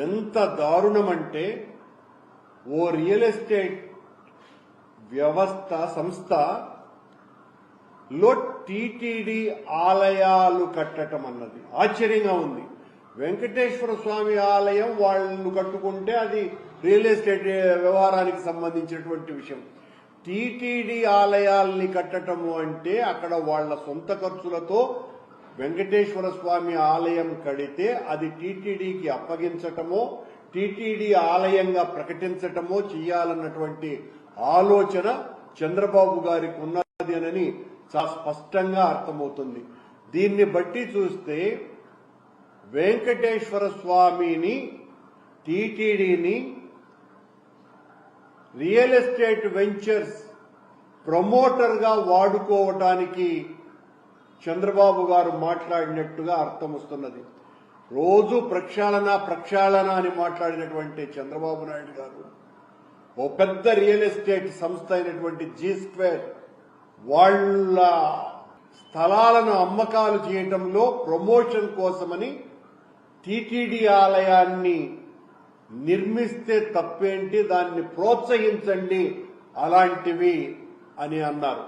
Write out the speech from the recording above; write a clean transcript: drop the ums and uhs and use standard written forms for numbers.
ఎంత దారుణమంటే ఓ real estate సంస్థలో TTD ఆలయాలు కట్టడం అన్నది ఆశ్చర్యంగా ఉంది. వెంకటేశ్వర స్వామి ఆలయం వాళ్ళు కట్టుకుంటే అది రియల్ ఎస్టేట్ వ్యవహారానికి సంబంధించినటువంటి విషయం. టీటీడీ ఆలయాల్ని కట్టటము అంటే అక్కడ వాళ్ల సొంత ఖర్చులతో వెంకటేశ్వర స్వామి ఆలయం కడితే అది టీటీడీకి అప్పగించటమో టీటీడీ ఆలయంగా ప్రకటించటమో చేయాలన్నటువంటి ఆలోచన చంద్రబాబు గారికి ఉన్నది అని చాలా స్పష్టంగా అర్థమవుతుంది. దీన్ని బట్టి చూస్తే వెంకటేశ్వర స్వామిని టీటీడీని రియల్ ఎస్టేట్ వెంచర్స్ ప్రమోటర్గా వాడుకోవటానికి చంద్రబాబు గారు మాట్లాడినట్టుగా అర్థం వస్తున్నది. రోజు ప్రక్షాళన అని మాట్లాడినటువంటి చంద్రబాబు నాయుడు గారు ఓ పెద్ద రియల్ ఎస్టేట్ సంస్థ అయినటువంటి G2 వాళ్ళ స్థలాలను అమ్మకాలు చేయటంలో ప్రమోషన్ కోసమని టీటీడీ ఆలయాన్ని నిర్మిస్తే తప్పేంటి, దాన్ని ప్రోత్సహించండి అలాంటివి అని అన్నారు.